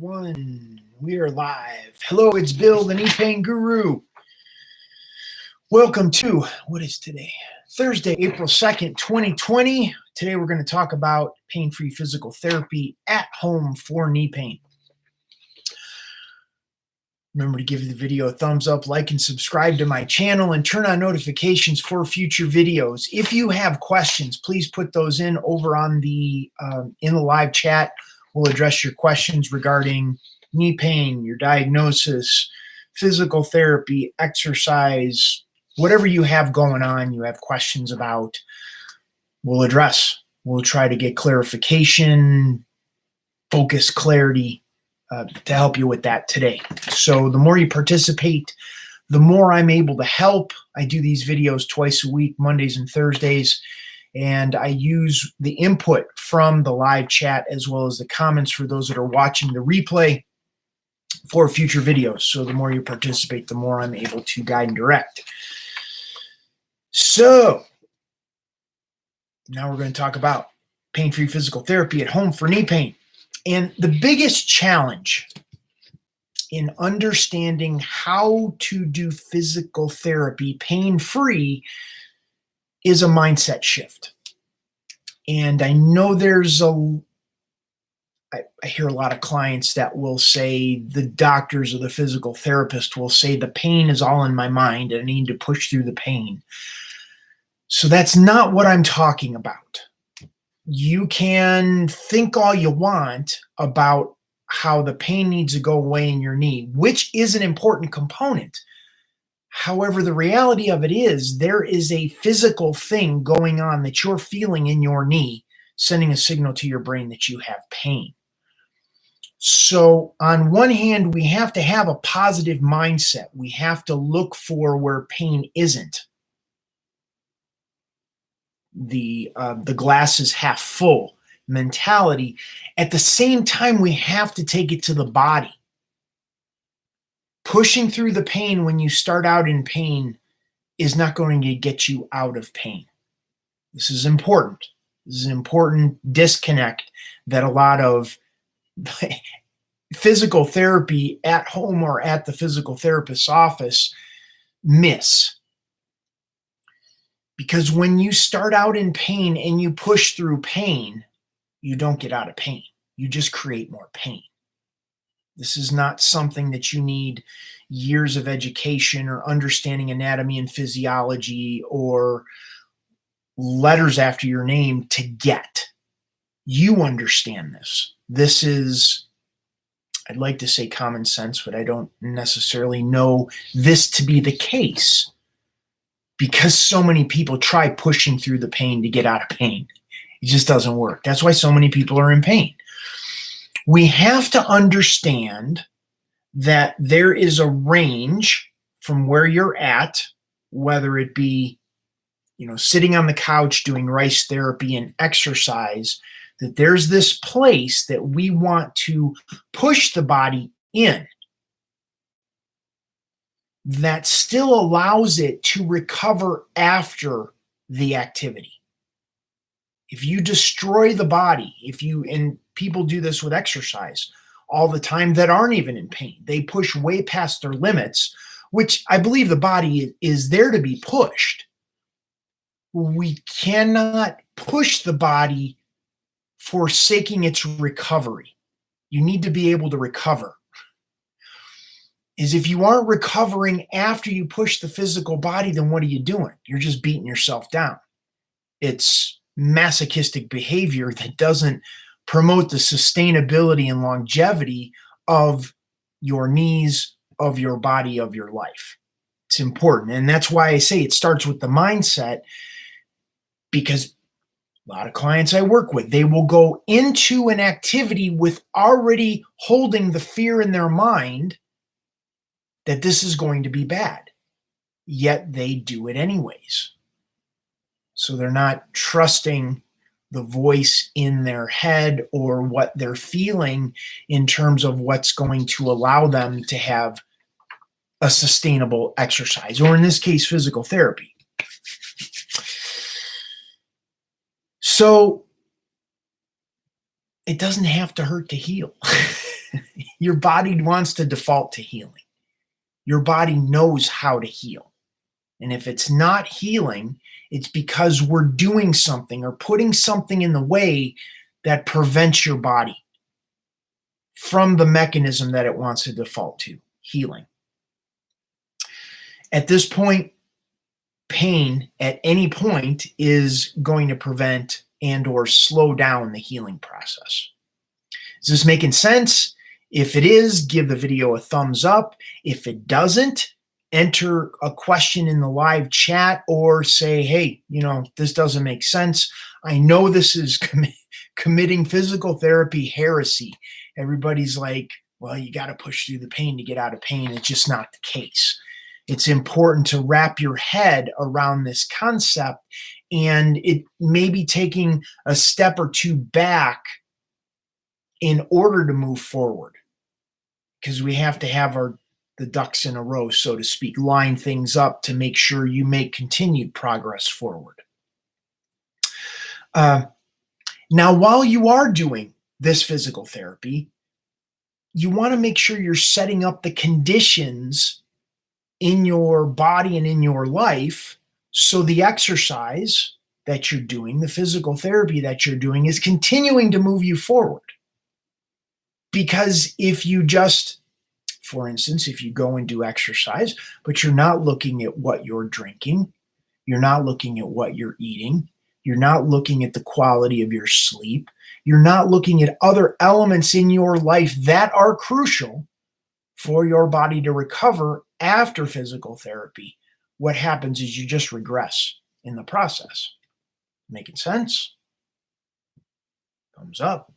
1. We are live. Hello, it's Bill, the knee pain guru. Welcome to, what is today? Thursday, April 2nd, 2020. Today we're going to talk about pain-free physical therapy at home for knee pain. Remember to give the video a thumbs up, like, and subscribe to my channel, and turn on notifications for future videos. If you have questions, please put those in over on the in the live chat. We'll address your questions regarding knee pain, your diagnosis, physical therapy, exercise, whatever you have going on, you have questions about, we'll address. We'll try to get clarification, focus, clarity to help you with that today. So the more you participate, the more I'm able to help. I do these videos twice a week, Mondays and Thursdays. And I use the input from the live chat as well as the comments for those that are watching the replay for future videos. So the more you participate, the more I'm able to guide and direct. So now we're going to talk about pain-free physical therapy at home for knee pain. And the biggest challenge in understanding how to do physical therapy pain-free is a mindset shift. And I know I hear a lot of clients that will say, the doctors or the physical therapist will say, the pain is all in my mind and I need to push through the pain. So that's not what I'm talking about. You can think all you want about how the pain needs to go away in your knee, which is an important component. However, the reality of it is there is a physical thing going on that you're feeling in your knee, sending a signal to your brain that you have pain. So on one hand, we have to have a positive mindset. We have to look for where pain isn't. The glass is half full mentality. At the same time, we have to take it to the body. Pushing through the pain when you start out in pain is not going to get you out of pain. This is important. This is an important disconnect that a lot of physical therapy at home or at the physical therapist's office miss. Because when you start out in pain and you push through pain, you don't get out of pain. You just create more pain. This is not something that you need years of education or understanding anatomy and physiology or letters after your name to get. You understand this. This is, I'd like to say common sense, but I don't necessarily know this to be the case because so many people try pushing through the pain to get out of pain. It just doesn't work. That's why so many people are in pain. We have to understand that there is a range from where you're at, whether it be, sitting on the couch doing rice therapy and exercise, that there's this place that we want to push the body in that still allows it to recover after the activity. If you destroy the body, and people do this with exercise all the time that aren't even in pain. They push way past their limits, which I believe the body is there to be pushed. We cannot push the body forsaking its recovery. You need to be able to recover. If you aren't recovering after you push the physical body, then what are you doing? You're just beating yourself down. It's masochistic behavior that doesn't promote the sustainability and longevity of your knees, of your body, of your life. It's important. And that's why I say it starts with the mindset, because a lot of clients I work with, they will go into an activity with already holding the fear in their mind that this is going to be bad, yet they do it anyways. So they're not trusting the voice in their head or what they're feeling in terms of what's going to allow them to have a sustainable exercise, or in this case, physical therapy. So it doesn't have to hurt to heal. Your body wants to default to healing. Your body knows how to heal. And if it's not healing, it's because we're doing something or putting something in the way that prevents your body from the mechanism that it wants to default to, healing. At this point, pain at any point is going to prevent and or slow down the healing process. Is this making sense? If it is, give the video a thumbs up. If it doesn't, enter a question in the live chat or say, hey, this doesn't make sense. I know this is committing physical therapy heresy. Everybody's like, well, you got to push through the pain to get out of pain. It's just not the case. It's important to wrap your head around this concept, and it may be taking a step or two back in order to move forward, because we have to have the ducks in a row, so to speak, line things up to make sure you make continued progress forward. Now, while you are doing this physical therapy, you want to make sure you're setting up the conditions in your body and in your life so the exercise that you're doing, the physical therapy that you're doing, is continuing to move you forward. Because if you just, for instance, if you go and do exercise, but you're not looking at what you're drinking, you're not looking at what you're eating, you're not looking at the quality of your sleep, you're not looking at other elements in your life that are crucial for your body to recover after physical therapy, what happens is you just regress in the process. Making sense? Thumbs up.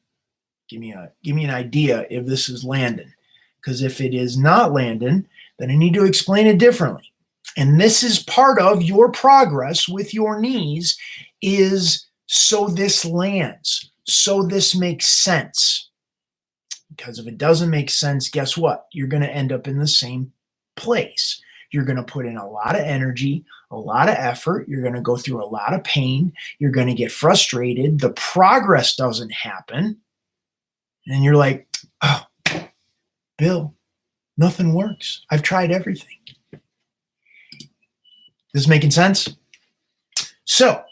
Give me an idea if this is landing. Because if it is not landing, then I need to explain it differently. And this is part of your progress with your knees, is so this lands, so this makes sense. Because if it doesn't make sense, guess what? You're going to end up in the same place. You're going to put in a lot of energy, a lot of effort. You're going to go through a lot of pain. You're going to get frustrated. The progress doesn't happen. And you're like, oh, Bill, nothing works. I've tried everything. This is making sense? So,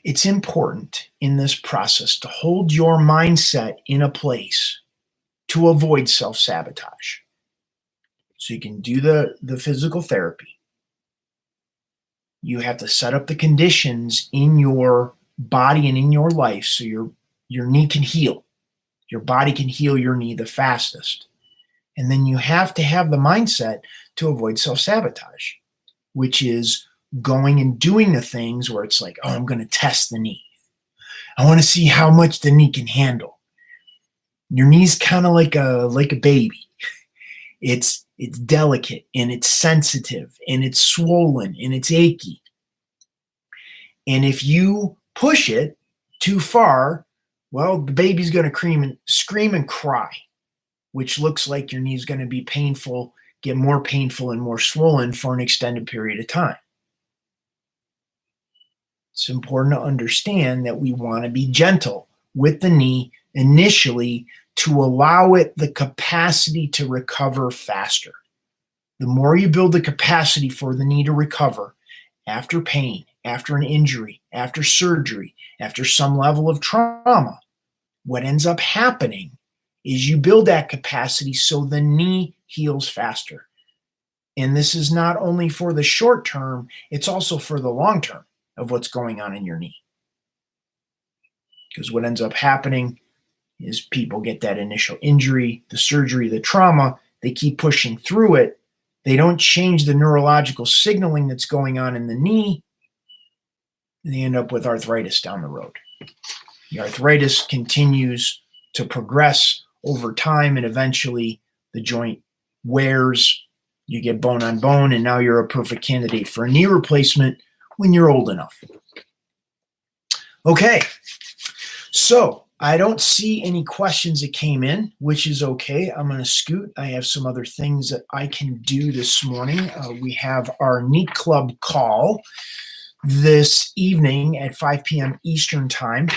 it's important in this process to hold your mindset in a place to avoid self-sabotage. So you can do the physical therapy. You have to set up the conditions in your body and in your life so your knee can heal. Your body can heal your knee the fastest. And then you have to have the mindset to avoid self-sabotage, which is going and doing the things where it's like, oh, I'm going to test the knee. I want to see how much the knee can handle. Your knee's kind of like a baby. It's delicate and it's sensitive and it's swollen and it's achy. And if you push it too far, well, the baby's going to scream and cry, which looks like your knee's going to be painful, get more painful and more swollen for an extended period of time. It's important to understand that we want to be gentle with the knee initially to allow it the capacity to recover faster. The more you build the capacity for the knee to recover after pain, after an injury, after surgery, after some level of trauma, what ends up happening is you build that capacity so the knee heals faster. And this is not only for the short term, it's also for the long term of what's going on in your knee. Because what ends up happening is people get that initial injury, the surgery, the trauma, they keep pushing through it. They don't change the neurological signaling that's going on in the knee, and they end up with arthritis down the road. The arthritis continues to progress over time, and eventually the joint wears, you get bone on bone, and now you're a perfect candidate for a knee replacement when you're old enough. Okay, so I don't see any questions that came in, which is okay. I'm going to scoot. I have some other things that I can do this morning. We have our Knee Club call this evening at 5 p.m. Eastern time.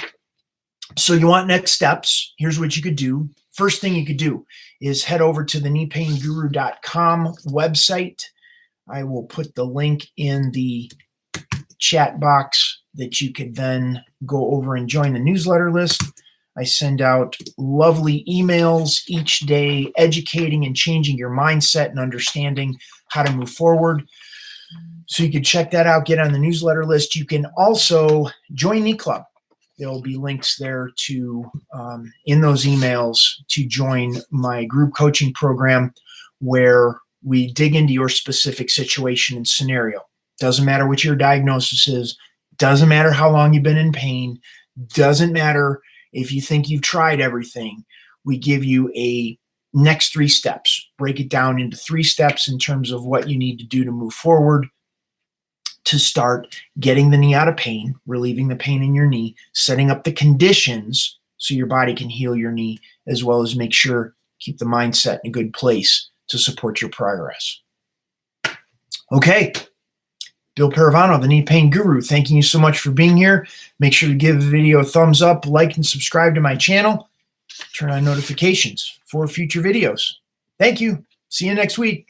So you want next steps. Here's what you could do. first thing you could do is head over to the kneepainguru.com website. I will put the link in the chat box that you could then go over and join the newsletter list. I send out lovely emails each day, educating and changing your mindset and understanding how to move forward. So you can check that out, get on the newsletter list. You can also join Knee Club. There will be links there to in those emails to join my group coaching program, where we dig into your specific situation and scenario. Doesn't matter what your diagnosis is, doesn't matter how long you've been in pain, doesn't matter if you think you've tried everything. We give you a next 3 steps, break it down into 3 steps in terms of what you need to do to move forward to start getting the knee out of pain, relieving the pain in your knee, setting up the conditions so your body can heal your knee, as well as make sure keep the mindset in a good place to support your progress. Okay. Bill Paravano, the Knee Pain Guru, thanking you so much for being here. Make sure to give the video a thumbs up, like, and subscribe to my channel. Turn on notifications for future videos. Thank you. See you next week.